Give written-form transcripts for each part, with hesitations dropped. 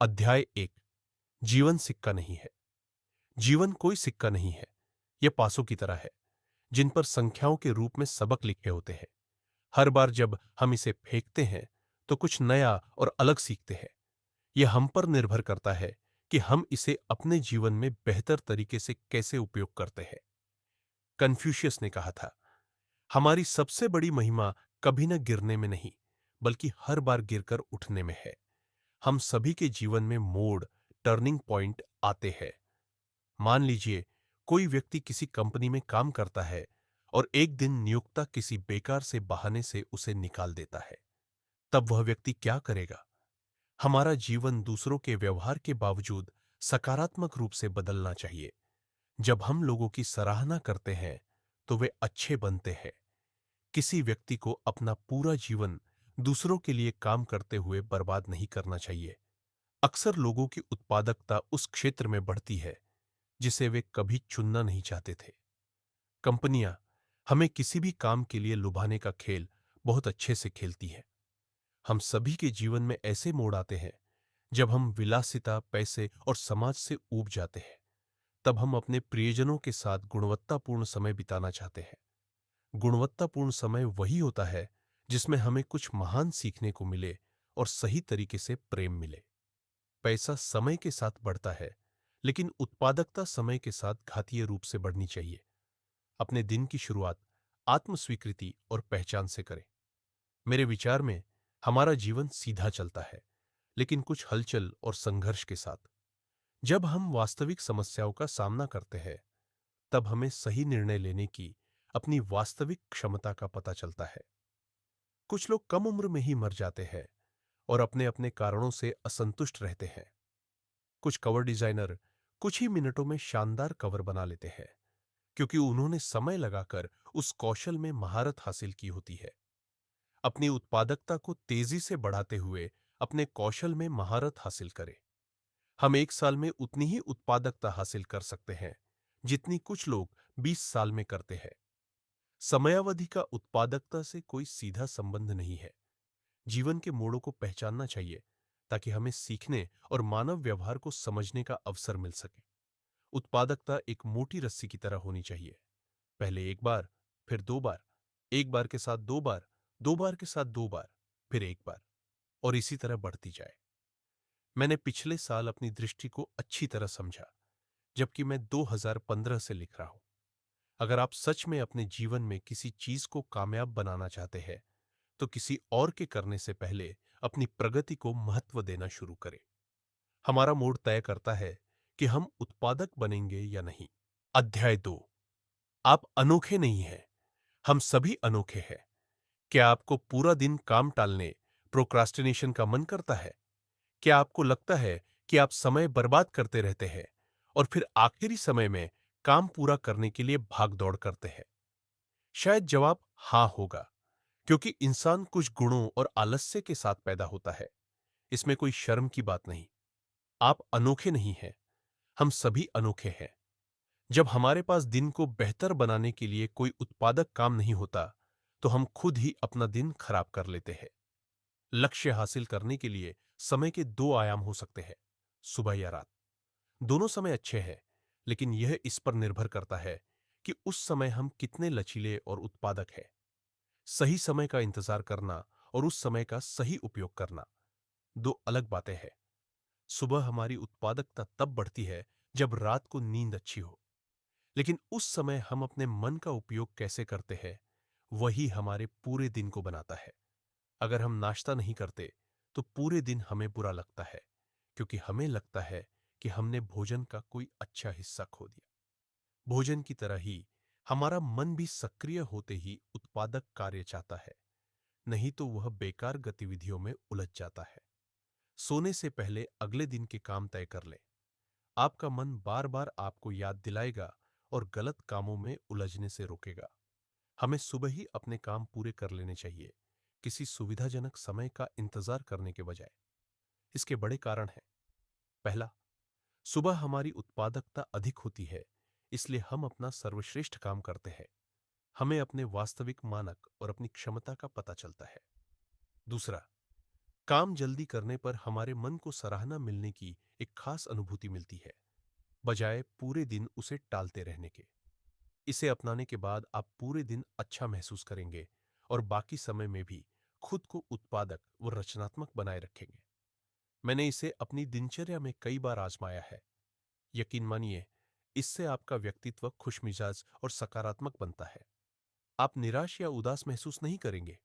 अध्याय एक। जीवन सिक्का नहीं है। जीवन कोई सिक्का नहीं है। यह पासों की तरह है जिन पर संख्याओं के रूप में सबक लिखे होते हैं। हर बार जब हम इसे फेंकते हैं तो कुछ नया और अलग सीखते हैं। यह हम पर निर्भर करता है कि हम इसे अपने जीवन में बेहतर तरीके से कैसे उपयोग करते हैं। कन्फ्यूशियस ने कहा था, हमारी सबसे बड़ी महिमा कभी न गिरने में नहीं, बल्कि हर बार गिरकर उठने में है। हम सभी के जीवन में मोड़, टर्निंग पॉइंट आते हैं। मान लीजिए कोई व्यक्ति किसी कंपनी में काम करता है और एक दिन नियोक्ता किसी बेकार से बहाने से उसे निकाल देता है। तब वह व्यक्ति क्या करेगा? हमारा जीवन दूसरों के व्यवहार के बावजूद सकारात्मक रूप से बदलना चाहिए। जब हम लोगों की सराहना करते हैं तो वे अच्छे बनते हैं। किसी व्यक्ति को अपना पूरा जीवन दूसरों के लिए काम करते हुए बर्बाद नहीं करना चाहिए। अक्सर लोगों की उत्पादकता उस क्षेत्र में बढ़ती है जिसे वे कभी चुनना नहीं चाहते थे। कंपनियां हमें किसी भी काम के लिए लुभाने का खेल बहुत अच्छे से खेलती हैं। हम सभी के जीवन में ऐसे मोड़ आते हैं जब हम विलासिता, पैसे और समाज से ऊब जाते हैं। तब हम अपने प्रियजनों के साथ गुणवत्तापूर्ण समय बिताना चाहते हैं। गुणवत्तापूर्ण समय वही होता है जिसमें हमें कुछ महान सीखने को मिले और सही तरीके से प्रेम मिले। पैसा समय के साथ बढ़ता है, लेकिन उत्पादकता समय के साथ घातीय रूप से बढ़नी चाहिए। अपने दिन की शुरुआत आत्म स्वीकृति और पहचान से करें। मेरे विचार में हमारा जीवन सीधा चलता है, लेकिन कुछ हलचल और संघर्ष के साथ। जब हम वास्तविक समस्याओं का सामना करते हैं, तब हमें सही निर्णय लेने की अपनी वास्तविक क्षमता का पता चलता है। कुछ लोग कम उम्र में ही मर जाते हैं और अपने अपने कारणों से असंतुष्ट रहते हैं। कुछ कवर डिजाइनर कुछ ही मिनटों में शानदार कवर बना लेते हैं, क्योंकि उन्होंने समय लगाकर उस कौशल में महारत हासिल की होती है। अपनी उत्पादकता को तेजी से बढ़ाते हुए अपने कौशल में महारत हासिल करें। हम एक साल में उतनी ही उत्पादकता हासिल कर सकते हैं जितनी कुछ लोग 20 साल में करते हैं। समयावधि का उत्पादकता से कोई सीधा संबंध नहीं है। जीवन के मोड़ों को पहचानना चाहिए ताकि हमें सीखने और मानव व्यवहार को समझने का अवसर मिल सके। उत्पादकता एक मोटी रस्सी की तरह होनी चाहिए। पहले एक बार, फिर दो बार, एक बार के साथ दो बार, दो बार के साथ दो बार, फिर एक बार, और इसी तरह बढ़ती जाए। मैंने पिछले साल अपनी दृष्टि को अच्छी तरह समझा, जबकि मैं 2015 से लिख रहा हूं। अगर आप सच में अपने जीवन में किसी चीज को कामयाब बनाना चाहते हैं, तो किसी और के करने से पहले अपनी प्रगति को महत्व देना शुरू करें। हमारा मूड तय करता है कि हम उत्पादक बनेंगे या नहीं। अध्याय 2। आप अनोखे नहीं हैं, हम सभी अनोखे हैं। क्या आपको पूरा दिन काम टालने, प्रोक्रास्टिनेशन का मन करता है? क्या आपको लगता है कि आप समय बर्बाद करते रहते हैं और फिर आखिरी समय में काम पूरा करने के लिए भाग दौड़ करते हैं? शायद जवाब हाँ होगा, क्योंकि इंसान कुछ गुणों और आलस्य के साथ पैदा होता है। इसमें कोई शर्म की बात नहीं। आप अनोखे नहीं हैं, हम सभी अनोखे हैं। जब हमारे पास दिन को बेहतर बनाने के लिए कोई उत्पादक काम नहीं होता, तो हम खुद ही अपना दिन खराब कर लेते हैं। लक्ष्य हासिल करने के लिए समय के दो आयाम हो सकते हैं, सुबह या रात। दोनों समय अच्छे हैं, लेकिन यह इस पर निर्भर करता है कि उस समय हम कितने लचीले और उत्पादक हैं। सही समय का इंतजार करना और उस समय का सही उपयोग करना दो अलग बातें हैं। सुबह हमारी उत्पादकता तब बढ़ती है जब रात को नींद अच्छी हो, लेकिन उस समय हम अपने मन का उपयोग कैसे करते हैं, वही हमारे पूरे दिन को बनाता है। अगर हम नाश्ता नहीं करते, तो पूरे दिन हमें बुरा लगता है, क्योंकि हमें लगता है कि हमने भोजन का कोई अच्छा हिस्सा खो दिया। भोजन की तरह ही हमारा मन भी सक्रिय होते ही उत्पादक कार्य चाहता है, नहीं तो वह बेकार गतिविधियों में उलझ जाता है। सोने से पहले अगले दिन के काम तय कर लें। आपका मन बार बार आपको याद दिलाएगा और गलत कामों में उलझने से रोकेगा। हमें सुबह ही अपने काम पूरे कर लेने चाहिए, किसी सुविधाजनक समय का इंतजार करने के बजाय। इसके बड़े कारण हैं। पहला, सुबह हमारी उत्पादकता अधिक होती है, इसलिए हम अपना सर्वश्रेष्ठ काम करते हैं। हमें अपने वास्तविक मानक और अपनी क्षमता का पता चलता है। दूसरा, काम जल्दी करने पर हमारे मन को सराहना मिलने की एक खास अनुभूति मिलती है, बजाय पूरे दिन उसे टालते रहने के। इसे अपनाने के बाद आप पूरे दिन अच्छा महसूस करेंगे और बाकी समय में भी खुद को उत्पादक व रचनात्मक बनाए रखेंगे। मैंने इसे अपनी दिनचर्या में कई बार आजमाया है। यकीन मानिए, इससे आपका व्यक्तित्व खुशमिजाज और सकारात्मक बनता है। आप निराश या उदास महसूस नहीं करेंगे।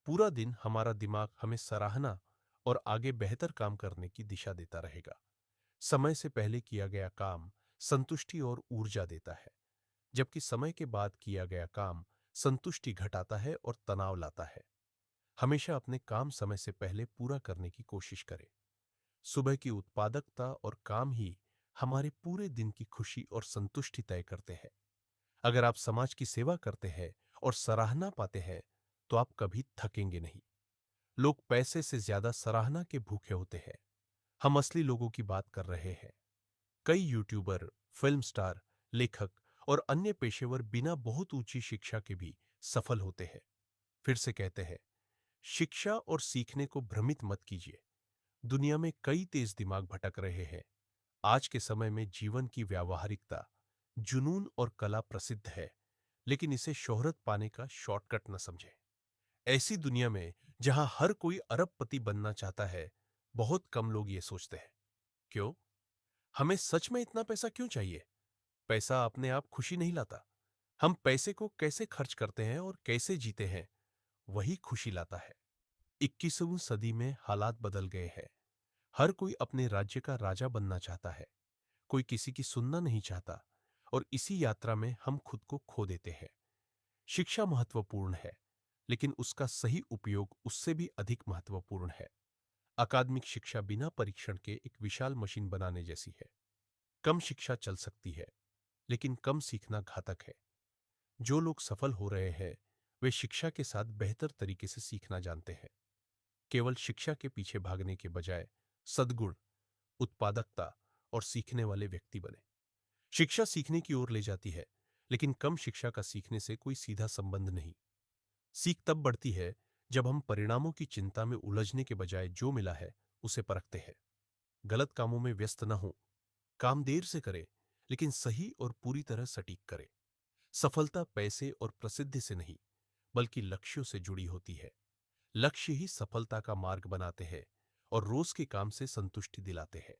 पूरा दिन हमारा दिमाग हमें सराहना और आगे बेहतर काम करने की दिशा देता रहेगा। समय से पहले किया गया काम संतुष्टि और ऊर्जा देता है, जबकि समय के बाद किया गया काम संतुष्टि घटाता है और तनाव लाता है। हमेशा अपने काम समय से पहले पूरा करने की कोशिश करें। सुबह की उत्पादकता और काम ही हमारे पूरे दिन की खुशी और संतुष्टि तय करते हैं। अगर आप समाज की सेवा करते हैं और सराहना पाते हैं, तो आप कभी थकेंगे नहीं। लोग पैसे से ज्यादा सराहना के भूखे होते हैं। हम असली लोगों की बात कर रहे हैं। कई यूट्यूबर, फिल्म स्टार, लेखक और अन्य पेशेवर बिना बहुत ऊंची शिक्षा के भी सफल होते हैं। फिर से कहते हैं, शिक्षा और सीखने को भ्रमित मत कीजिए। दुनिया में कई तेज दिमाग भटक रहे हैं। आज के समय में जीवन की व्यावहारिकता, जुनून और कला प्रसिद्ध है, लेकिन इसे शोहरत पाने का शॉर्टकट न समझें। ऐसी दुनिया में जहां हर कोई अरबपति बनना चाहता है, बहुत कम लोग ये सोचते हैं, क्यों? हमें सच में इतना पैसा क्यों चाहिए? पैसा अपने आप खुशी नहीं लाता। हम पैसे को कैसे खर्च करते हैं और कैसे जीते हैं, वही खुशी लाता है। 21वीं सदी में हालात बदल गए हैं। हर कोई अपने राज्य का राजा बनना चाहता है। कोई किसी की सुनना नहीं चाहता, और इसी यात्रा में हम खुद को खो देते हैं। शिक्षा महत्वपूर्ण है, लेकिन उसका सही उपयोग उससे भी अधिक महत्वपूर्ण है। अकादमिक शिक्षा बिना परीक्षण के एक विशाल मशीन बनाने जैसी है। कम शिक्षा चल सकती है, लेकिन कम सीखना घातक है। जो लोग सफल हो रहे हैं, वे शिक्षा के साथ बेहतर तरीके से सीखना जानते हैं। केवल शिक्षा के पीछे भागने के बजाय सद्गुण, उत्पादकता और सीखने वाले व्यक्ति बने। शिक्षा सीखने की ओर ले जाती है, लेकिन कम शिक्षा का सीखने से कोई सीधा संबंध नहीं। सीख तब बढ़ती है जब हम परिणामों की चिंता में उलझने के बजाय जो मिला है उसे परखते हैं। गलत कामों में व्यस्त न हो। काम देर से करें, लेकिन सही और पूरी तरह सटीक करें। सफलता पैसे और प्रसिद्धि से नहीं, बल्कि लक्ष्यों से जुड़ी होती है। लक्ष्य ही सफलता का मार्ग बनाते हैं और रोज के काम से संतुष्टि दिलाते हैं।